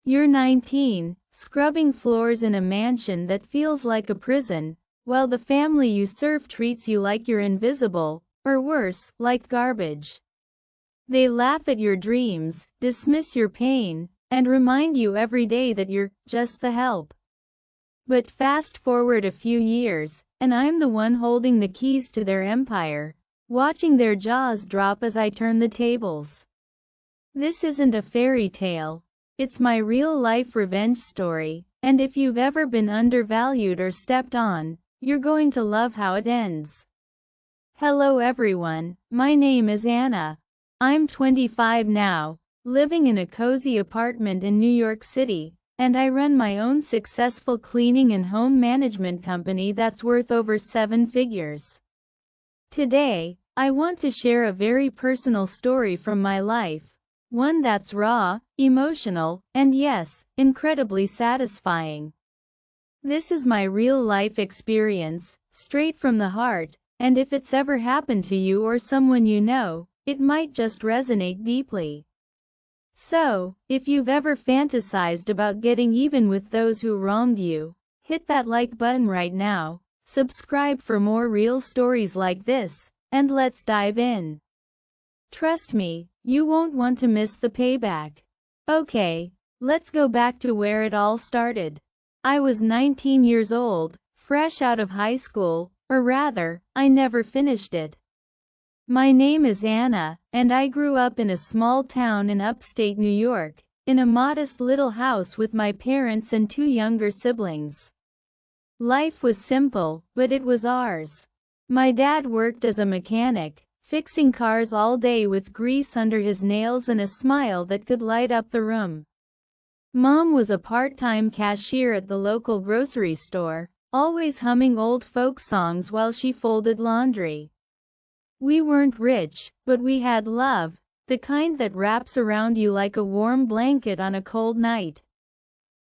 You're 19, scrubbing floors in a mansion that feels like a prison, while the family you serve treats you like you're invisible, or worse, like garbage. They laugh at your dreams, dismiss your pain, and remind you every day that you're just the help. But fast forward a few years, and I'm the one holding the keys to their empire, watching their jaws drop as I turn the tables. This isn't a fairy tale. It's my real-life revenge story, and if you've ever been undervalued or stepped on, you're going to love how it ends. Hello everyone, my name is Anna. I'm 25 now, living in a cozy apartment in New York City, and I run my own successful cleaning and home management company that's worth over 7 figures. Today, I want to share a very personal story from my life. One that's raw, emotional, and yes, incredibly satisfying. This is my real-life experience, straight from the heart, and if it's ever happened to you or someone you know, it might just resonate deeply. So, if you've ever fantasized about getting even with those who wronged you, hit that like button right now, subscribe for more real stories like this, and let's dive in. Trust me, you won't want to miss the payback. Okay, let's go back to where it all started. I was 19 years old, fresh out of high school, or rather, I never finished it. My name is Anna, and I grew up in a small town in upstate New York, in a modest little house with my parents and 2 younger siblings. Life was simple, but it was ours. My dad worked as a mechanic, fixing cars all day with grease under his nails and a smile that could light up the room. Mom was a part-time cashier at the local grocery store, always humming old folk songs while she folded laundry. We weren't rich, but we had love, the kind that wraps around you like a warm blanket on a cold night.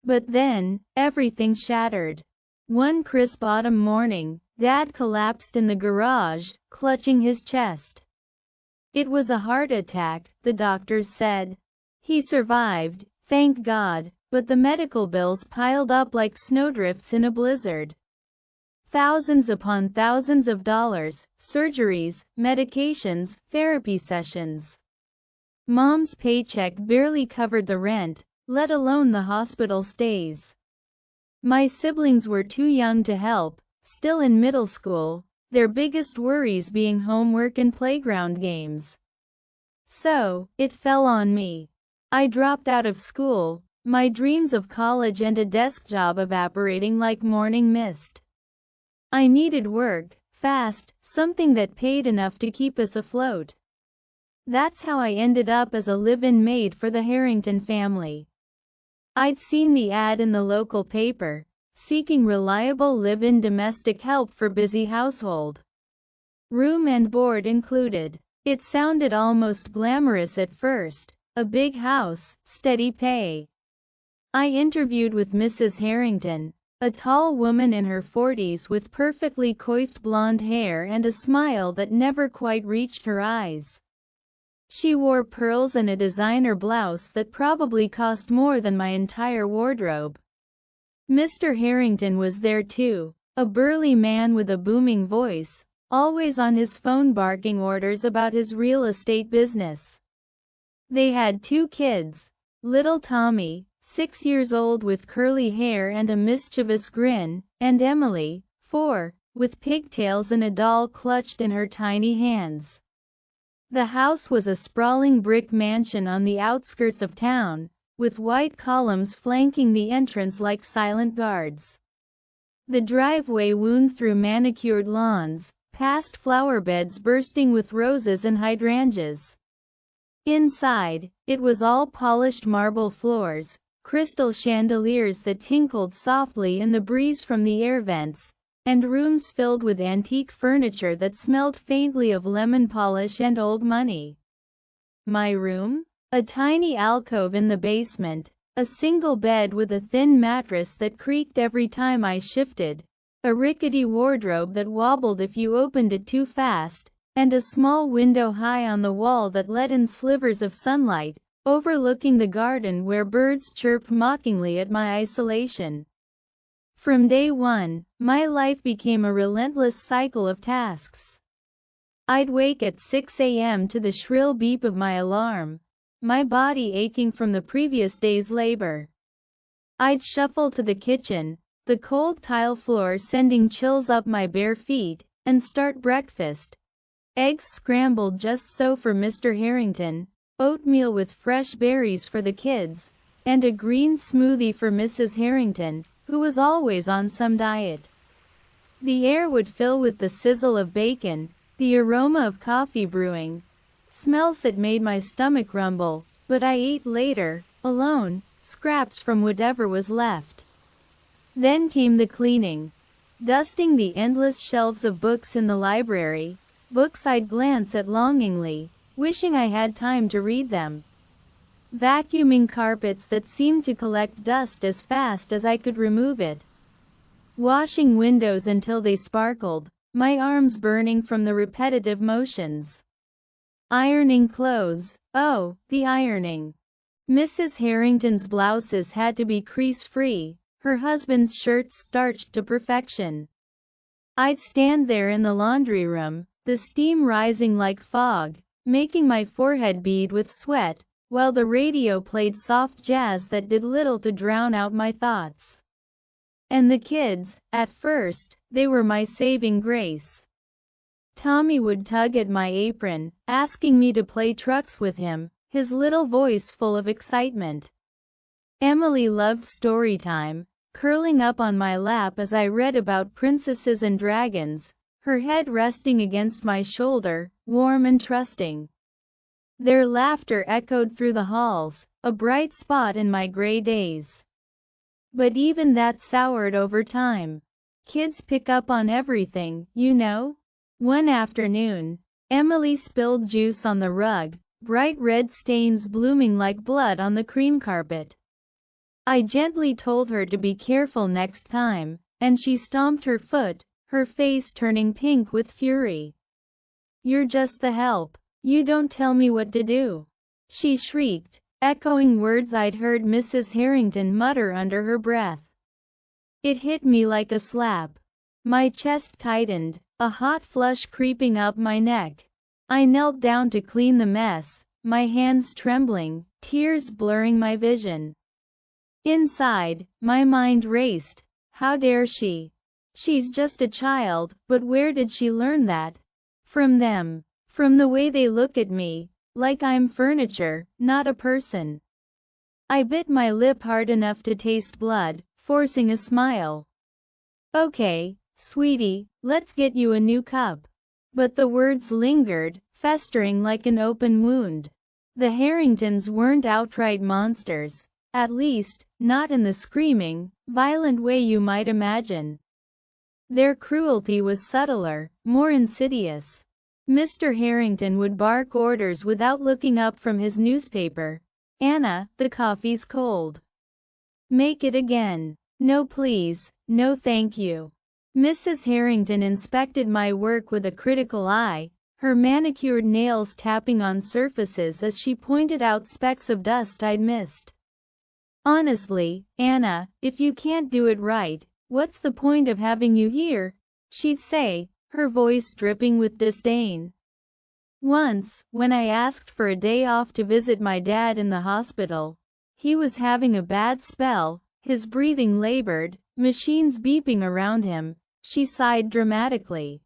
But then, everything shattered. One crisp autumn morning, Dad collapsed in the garage, clutching his chest. It was a heart attack, the doctors said. He survived, thank God, but the medical bills piled up like snowdrifts in a blizzard. Thousands upon thousands of dollars, surgeries, medications, therapy sessions. Mom's paycheck barely covered the rent, let alone the hospital stays. My siblings were too young to help, still in middle school, their biggest worries being homework and playground games. So, it fell on me. I dropped out of school, my dreams of college and a desk job evaporating like morning mist. I needed work, fast, something that paid enough to keep us afloat. That's how I ended up as a live-in maid for the Harrington family. I'd seen the ad in the local paper, seeking reliable live-in domestic help for busy household. Room and board included. It sounded almost glamorous at first, a big house, steady pay. I interviewed with Mrs. Harrington, a tall woman in her 40s with perfectly coiffed blonde hair and a smile that never quite reached her eyes. She wore pearls and a designer blouse that probably cost more than my entire wardrobe. Mr. Harrington was there too, a burly man with a booming voice, always on his phone barking orders about his real estate business. They had 2 kids, little Tommy, 6 years old with curly hair and a mischievous grin, and Emily, 4, with pigtails and a doll clutched in her tiny hands. The house was a sprawling brick mansion on the outskirts of town, with white columns flanking the entrance like silent guards. The driveway wound through manicured lawns, past flower beds bursting with roses and hydrangeas. Inside, it was all polished marble floors, crystal chandeliers that tinkled softly in the breeze from the air vents, and rooms filled with antique furniture that smelled faintly of lemon polish and old money. My room? A tiny alcove in the basement, a single bed with a thin mattress that creaked every time I shifted, a rickety wardrobe that wobbled if you opened it too fast, and a small window high on the wall that let in slivers of sunlight, overlooking the garden where birds chirped mockingly at my isolation. From day one, my life became a relentless cycle of tasks. I'd wake at 6 a.m. to the shrill beep of my alarm, my body aching from the previous day's labor. I'd shuffle to the kitchen, the cold tile floor sending chills up my bare feet, and start breakfast. Eggs scrambled just so for Mr. Harrington, oatmeal with fresh berries for the kids, and a green smoothie for Mrs. Harrington, who was always on some diet. The air would fill with the sizzle of bacon, the aroma of coffee brewing, smells that made my stomach rumble, but I ate later, alone, scraps from whatever was left. Then came the cleaning. Dusting the endless shelves of books in the library, books I'd glance at longingly, wishing I had time to read them. Vacuuming carpets that seemed to collect dust as fast as I could remove it. Washing windows until they sparkled, my arms burning from the repetitive motions. Ironing clothes, oh, the ironing. Mrs. Harrington's blouses had to be crease-free, her husband's shirts starched to perfection. I'd stand there in the laundry room, the steam rising like fog, making my forehead bead with sweat, while the radio played soft jazz that did little to drown out my thoughts. And the kids, at first, they were my saving grace. Tommy would tug at my apron, asking me to play trucks with him, his little voice full of excitement. Emily loved story time, curling up on my lap as I read about princesses and dragons, her head resting against my shoulder, warm and trusting. Their laughter echoed through the halls, a bright spot in my gray days. But even that soured over time. Kids pick up on everything, you know? One afternoon, Emily spilled juice on the rug, bright red stains blooming like blood on the cream carpet. I gently told her to be careful next time, and she stomped her foot, her face turning pink with fury. "You're just the help. You don't tell me what to do," she shrieked, echoing words I'd heard Mrs. Harrington mutter under her breath. It hit me like a slap. My chest tightened, a hot flush creeping up my neck. I knelt down to clean the mess, my hands trembling, tears blurring my vision. Inside, my mind raced. How dare she? She's just a child, but where did she learn that? From them. From the way they look at me, like I'm furniture, not a person. I bit my lip hard enough to taste blood, forcing a smile. "Okay, sweetie, let's get you a new cup." But the words lingered, festering like an open wound. The Harringtons weren't outright monsters, at least, not in the screaming, violent way you might imagine. Their cruelty was subtler, more insidious. Mr. Harrington would bark orders without looking up from his newspaper. "Anna, the coffee's cold. Make it again." "No please, no thank you." Mrs. Harrington inspected my work with a critical eye, her manicured nails tapping on surfaces as she pointed out specks of dust I'd missed. "Honestly, Anna, if you can't do it right, what's the point of having you here?" she'd say, her voice dripping with disdain. Once, when I asked for a day off to visit my dad in the hospital, he was having a bad spell, his breathing labored, machines beeping around him, she sighed dramatically.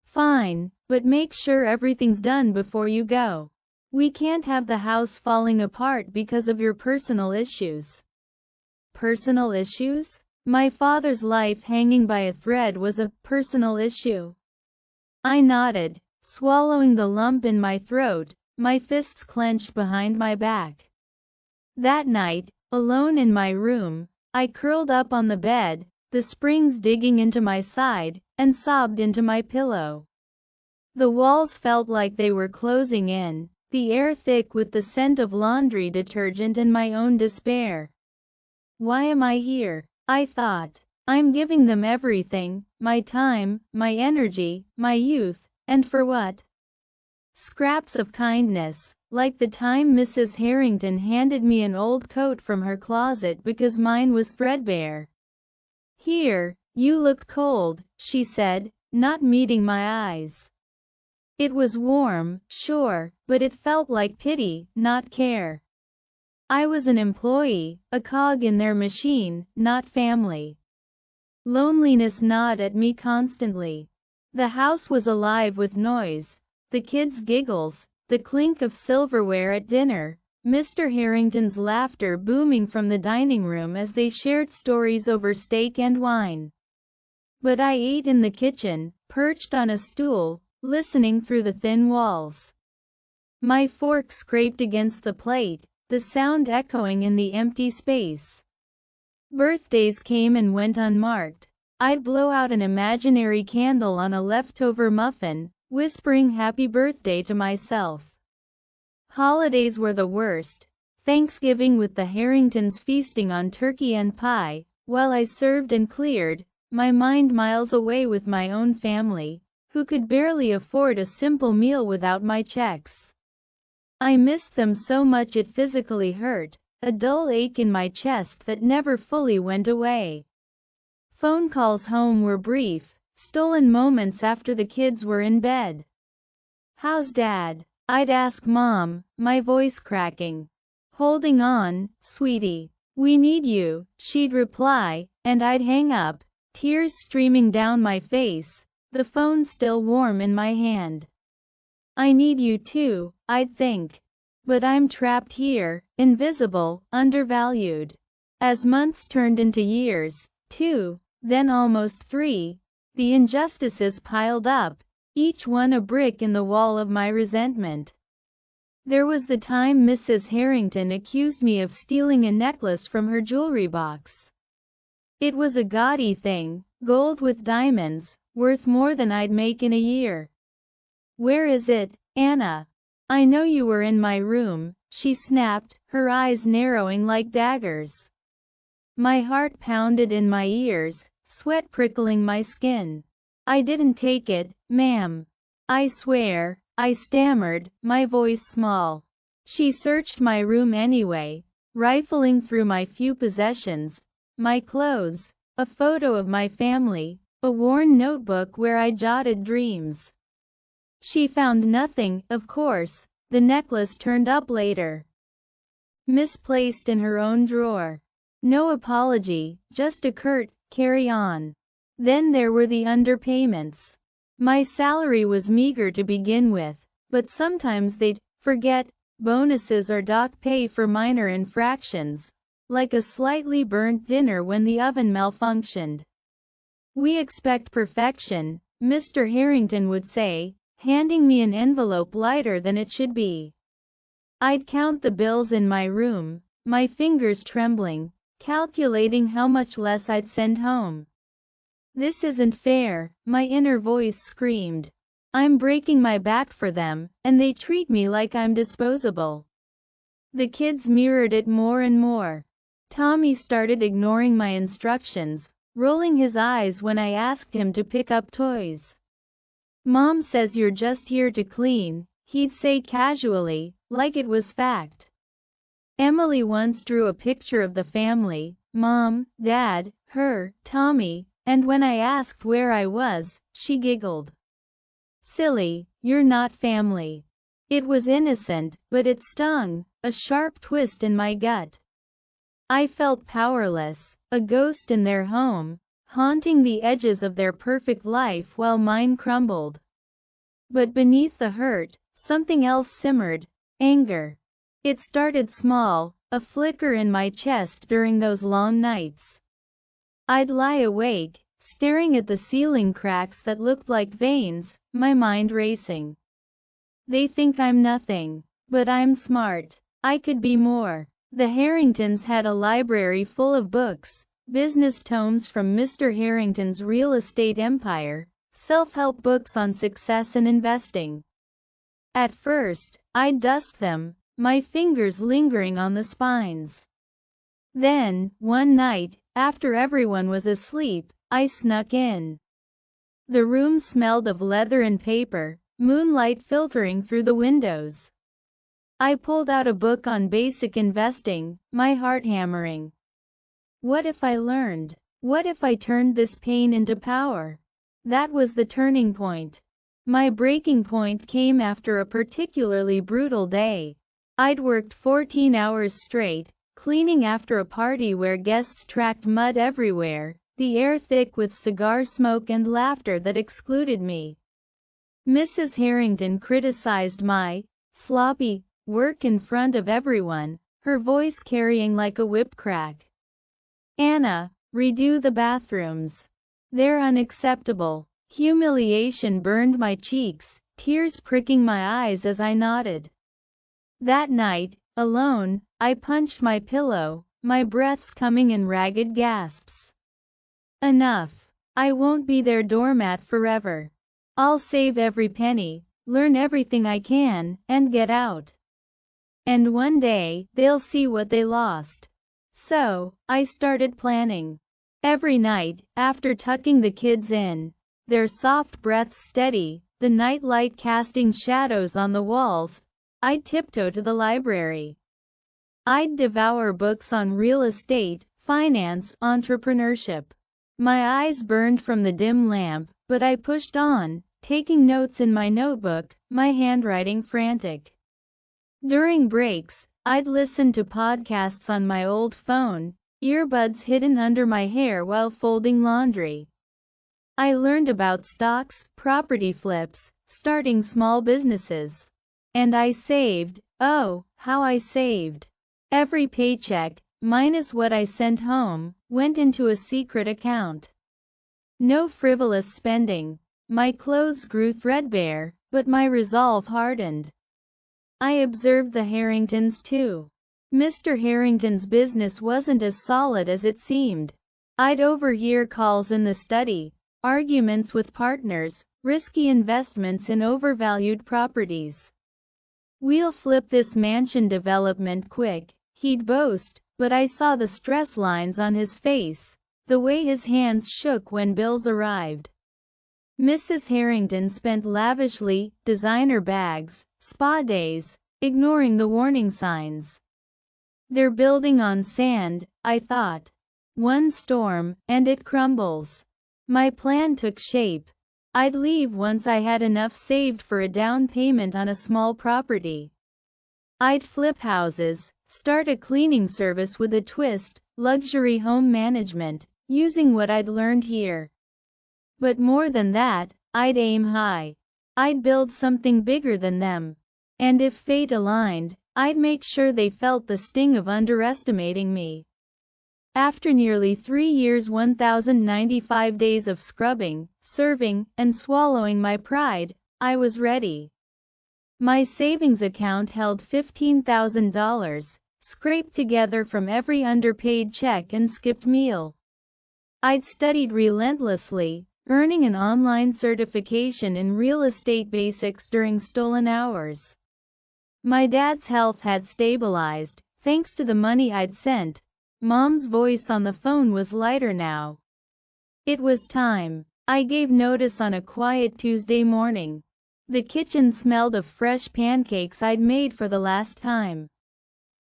"Fine, but make sure everything's done before you go. We can't have the house falling apart because of your personal issues." Personal issues? My father's life hanging by a thread was a personal issue. I nodded, swallowing the lump in my throat, my fists clenched behind my back. That night, alone in my room, I curled up on the bed, the springs digging into my side, and sobbed into my pillow. The walls felt like they were closing in, the air thick with the scent of laundry detergent and my own despair. Why am I here? I thought. I'm giving them everything, my time, my energy, my youth, and for what? Scraps of kindness, like the time Mrs. Harrington handed me an old coat from her closet because mine was threadbare. "Here, you look cold," she said, not meeting my eyes. It was warm, sure, but it felt like pity, not care. I was an employee, a cog in their machine, not family. Loneliness gnawed at me constantly. The house was alive with noise, the kids' giggles, the clink of silverware at dinner, Mr. Harrington's laughter booming from the dining room as they shared stories over steak and wine. But I ate in the kitchen, perched on a stool, listening through the thin walls. My fork scraped against the plate, the sound echoing in the empty space. Birthdays came and went unmarked. I'd blow out an imaginary candle on a leftover muffin, whispering happy birthday to myself. Holidays were the worst. Thanksgiving with the Harringtons feasting on turkey and pie, while I served and cleared, my mind miles away with my own family, who could barely afford a simple meal without my checks. I missed them so much it physically hurt, a dull ache in my chest that never fully went away. Phone calls home were brief, stolen moments after the kids were in bed. "How's Dad?" I'd ask Mom, my voice cracking. "Holding on, sweetie. We need you," she'd reply, and I'd hang up, tears streaming down my face, the phone still warm in my hand. "I need you too," I'd think. But I'm trapped here, invisible, undervalued. As months turned into years, 2, then almost 3, the injustices piled up, each one a brick in the wall of my resentment. There was the time Mrs. Harrington accused me of stealing a necklace from her jewelry box. It was a gaudy thing, gold with diamonds, worth more than I'd make in a year. "Where is it, Anna?" "I know you were in my room," she snapped, her eyes narrowing like daggers. My heart pounded in my ears, sweat prickling my skin. "I didn't take it, ma'am. I swear," I stammered, my voice small. She searched my room anyway, rifling through my few possessions, my clothes, a photo of my family, a worn notebook where I jotted dreams. She found nothing, of course, the necklace turned up later. Misplaced in her own drawer. No apology, just a curt, "Carry on." Then there were the underpayments. My salary was meager to begin with, but sometimes they'd forget bonuses or dock pay for minor infractions, like a slightly burnt dinner when the oven malfunctioned. "We expect perfection," Mr. Harrington would say, handing me an envelope lighter than it should be. I'd count the bills in my room, my fingers trembling, calculating how much less I'd send home. "This isn't fair," my inner voice screamed. "I'm breaking my back for them, and they treat me like I'm disposable." The kids mirrored it more and more. Tommy started ignoring my instructions, rolling his eyes when I asked him to pick up toys. "Mom says you're just here to clean," he'd say casually, like it was fact. Emily once drew a picture of the family, Mom, Dad, her, Tommy, and when I asked where I was, she giggled. "Silly, you're not family." It was innocent, but it stung, a sharp twist in my gut. I felt powerless, a ghost in their home, haunting the edges of their perfect life while mine crumbled. But beneath the hurt, something else simmered, anger. It started small, a flicker in my chest during those long nights. I'd lie awake, staring at the ceiling cracks that looked like veins, my mind racing. They think I'm nothing, but I'm smart. I could be more. The Harringtons had a library full of books, business tomes from Mr. Harrington's real estate empire, self-help books on success and investing. At first, I'd dust them, my fingers lingering on the spines. Then, one night, after everyone was asleep, I snuck in. The room smelled of leather and paper, moonlight filtering through the windows. I pulled out a book on basic investing, my heart hammering. What if I learned? What if I turned this pain into power? That was the turning point. My breaking point came after a particularly brutal day. I'd worked 14 hours straight, cleaning after a party where guests tracked mud everywhere, the air thick with cigar smoke and laughter that excluded me. Mrs. Harrington criticized my sloppy work in front of everyone, her voice carrying like a whip crack. "Anna, redo the bathrooms. They're unacceptable." Humiliation burned my cheeks, tears pricking my eyes as I nodded. That night, alone, I punched my pillow, my breaths coming in ragged gasps. Enough. I won't be their doormat forever. I'll save every penny, learn everything I can, and get out. And one day, they'll see what they lost. So, I started planning. Every night, after tucking the kids in, their soft breaths steady, the night light casting shadows on the walls, I'd tiptoe to the library. I'd devour books on real estate, finance, entrepreneurship. My eyes burned from the dim lamp, but I pushed on, taking notes in my notebook, my handwriting frantic. During breaks, I'd listen to podcasts on my old phone, earbuds hidden under my hair while folding laundry. I learned about stocks, property flips, starting small businesses. And I saved, oh, how I saved. Every paycheck, minus what I sent home, went into a secret account. No frivolous spending. My clothes grew threadbare, but my resolve hardened. I observed the Harringtons too. Mr. Harrington's business wasn't as solid as it seemed. I'd overhear calls in the study, arguments with partners, risky investments in overvalued properties. "We'll flip this mansion development quick," he'd boast, but I saw the stress lines on his face, the way his hands shook when bills arrived. Mrs. Harrington spent lavishly, designer bags, spa days, ignoring the warning signs. They're building on sand, I thought. One storm, and it crumbles. My plan took shape. I'd leave once I had enough saved for a down payment on a small property. I'd flip houses, start a cleaning service with a twist, luxury home management, using what I'd learned here. But more than that, I'd aim high. I'd build something bigger than them. And if fate aligned, I'd make sure they felt the sting of underestimating me. After nearly 3 years, 1,095 days of scrubbing, serving, and swallowing my pride, I was ready. My savings account held $15,000, scraped together from every underpaid check and skipped meal. I'd studied relentlessly, earning an online certification in real estate basics during stolen hours. My dad's health had stabilized, thanks to the money I'd sent. Mom's voice on the phone was lighter now. It was time. I gave notice on a quiet Tuesday morning. The kitchen smelled of fresh pancakes I'd made for the last time.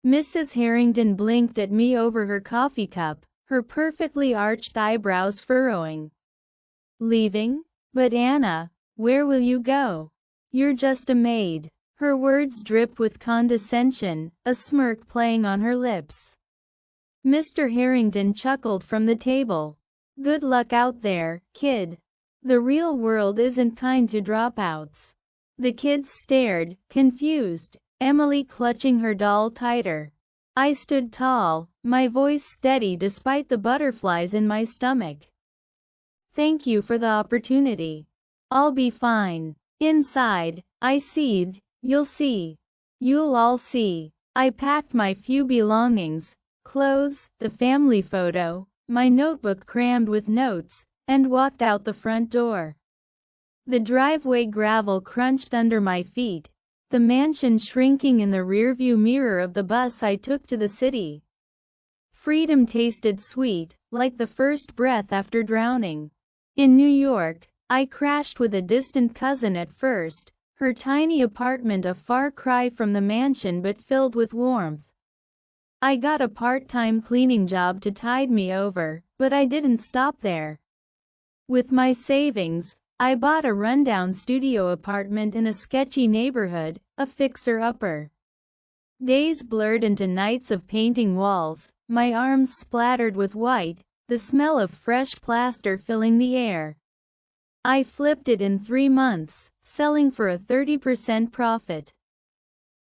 Mrs. Harrington blinked at me over her coffee cup, her perfectly arched eyebrows furrowing. "Leaving? But Anna, where will you go? You're just a maid." Her words dripped with condescension, a smirk playing on her lips. Mr. Harrington chuckled from the table. "Good luck out there, kid. The real world isn't kind to dropouts." The kids stared, confused, Emily clutching her doll tighter. I stood tall, my voice steady despite the butterflies in my stomach. "Thank you for the opportunity. I'll be fine." Inside, I seethed. "You'll see. You'll all see." I packed my few belongings, clothes, the family photo, my notebook crammed with notes, and walked out the front door. The driveway gravel crunched under my feet, the mansion shrinking in the rearview mirror of the bus I took to the city. Freedom tasted sweet, like the first breath after drowning. In New York, I crashed with a distant cousin at first, Her tiny apartment a far cry from the mansion but filled with warmth. I got a part-time cleaning job to tide me over, but I didn't stop there. With my savings, I bought a rundown studio apartment in a sketchy neighborhood, a fixer-upper. Days blurred into nights of painting walls, my arms splattered with white, the smell of fresh plaster filling the air. I flipped it in 3 months, selling for a 30% profit.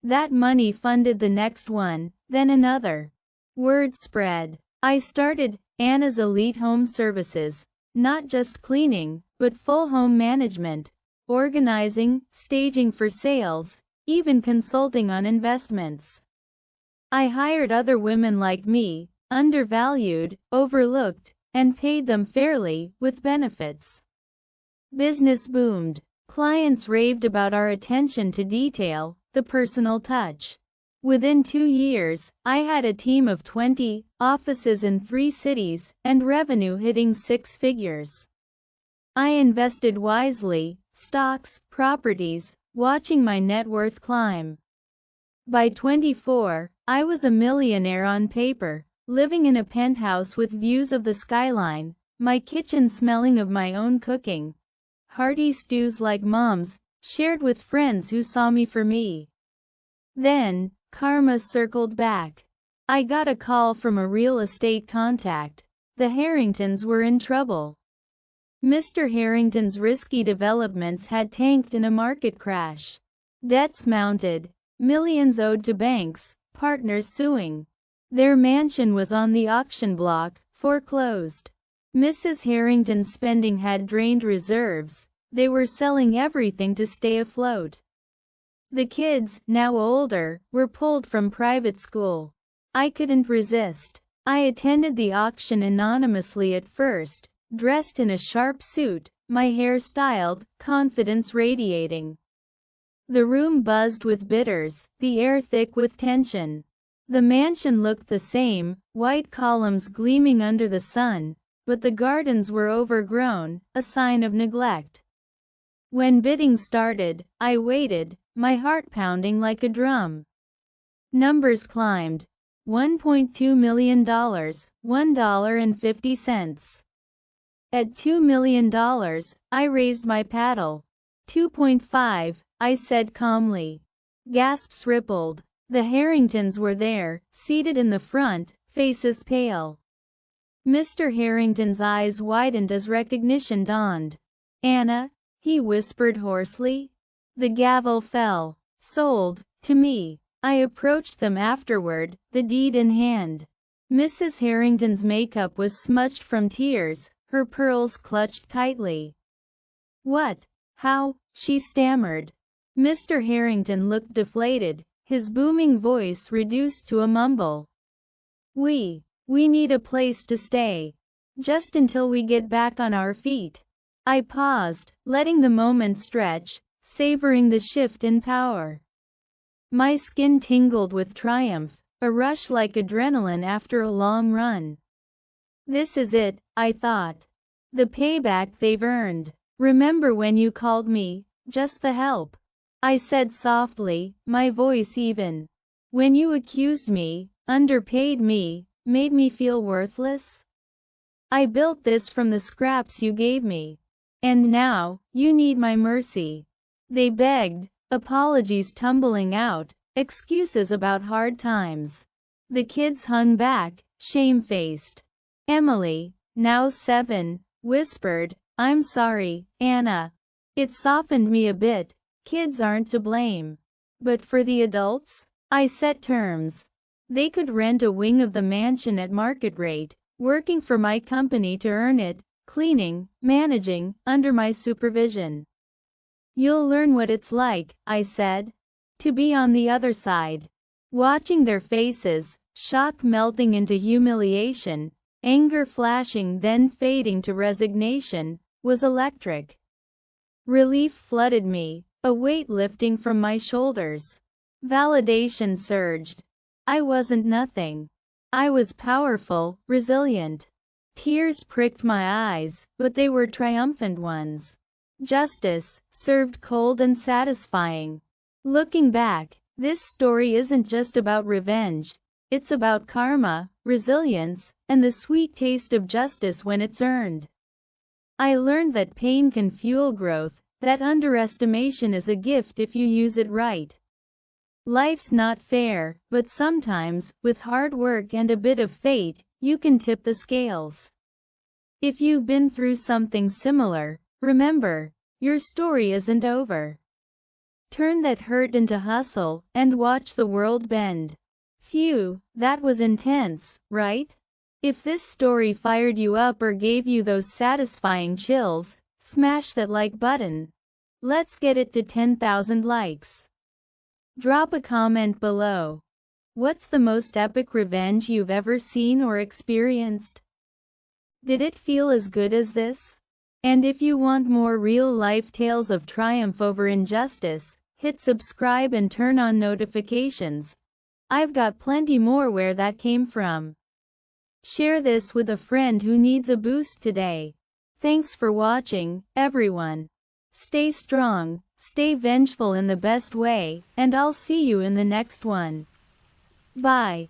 That money funded the next one, then another. Word spread. I started Anna's Elite Home Services, not just cleaning, but full home management, organizing, staging for sales, even consulting on investments. I hired other women like me, undervalued, overlooked, and paid them fairly, with benefits. Business boomed. Clients raved about our attention to detail, the personal touch. Within 2 years, I had a team of 20, offices in 3 cities, and revenue hitting 6 figures. I invested wisely, stocks, properties, watching my net worth climb. By 24, I was a millionaire on paper, living in a penthouse with views of the skyline, my kitchen smelling of my own cooking. Hearty stews like Mom's, shared with friends who saw me for me. Then, karma circled back. I got a call from a real estate contact. The Harringtons were in trouble. Mr. Harrington's risky developments had tanked in a market crash. Debts mounted, millions owed to banks, partners suing. Their mansion was on the auction block, foreclosed. Mrs. Harrington's spending had drained reserves. They were selling everything to stay afloat. The kids, now older, were pulled from private school. I couldn't resist. I attended the auction anonymously at first, dressed in a sharp suit, my hair styled, confidence radiating. The room buzzed with bidders, the air thick with tension. The mansion looked the same, white columns gleaming under the sun, but the gardens were overgrown, a sign of neglect. When bidding started, I waited, my heart pounding like a drum. Numbers climbed. $1.2 million, $1.50. At $2 million, I raised my paddle. 2.5, I said calmly. Gasps rippled. The Harringtons were there, seated in the front, faces pale. Mr. Harrington's eyes widened as recognition dawned. Anna, he whispered hoarsely. The gavel fell. Sold, to me. I approached them afterward, the deed in hand. Mrs. Harrington's makeup was smudged from tears, her pearls clutched tightly. What? How? She stammered. Mr. Harrington looked deflated, his booming voice reduced to a mumble. We need a place to stay. Just until we get back on our feet. I paused, letting the moment stretch, savoring the shift in power. My skin tingled with triumph, a rush like adrenaline after a long run. This is it, I thought. The payback they've earned. Remember when you called me, just the help? I said softly, my voice even. When you accused me, underpaid me, made me feel worthless? I built this from the scraps you gave me. And now, you need my mercy. They begged, apologies tumbling out, excuses about hard times. The kids hung back, shamefaced. Emily, now 7, whispered, I'm sorry, Anna. It softened me a bit. Kids aren't to blame. But for the adults? I set terms. They could rent a wing of the mansion at market rate, working for my company to earn it, cleaning, managing, under my supervision. You'll learn what it's like, I said. To be on the other side. Watching their faces, shock melting into humiliation, anger flashing then fading to resignation, was electric. Relief flooded me, a weight lifting from my shoulders. Validation surged. I wasn't nothing. I was powerful, resilient. Tears pricked my eyes, but they were triumphant ones. Justice, served cold and satisfying. Looking back, this story isn't just about revenge, it's about karma, resilience, and the sweet taste of justice when it's earned. I learned that pain can fuel growth, that underestimation is a gift if you use it right. Life's not fair, but sometimes, with hard work and a bit of fate, you can tip the scales. If you've been through something similar, remember, your story isn't over. Turn that hurt into hustle, and watch the world bend. Phew, that was intense, right? If this story fired you up or gave you those satisfying chills, smash that like button. Let's get it to 10,000 likes. Drop a comment below. What's the most epic revenge you've ever seen or experienced? Did it feel as good as this? And if you want more real-life tales of triumph over injustice, hit subscribe and turn on notifications. I've got plenty more where that came from. Share this with a friend who needs a boost today. Thanks for watching, everyone. Stay strong, stay vengeful in the best way, and I'll see you in the next one. Bye.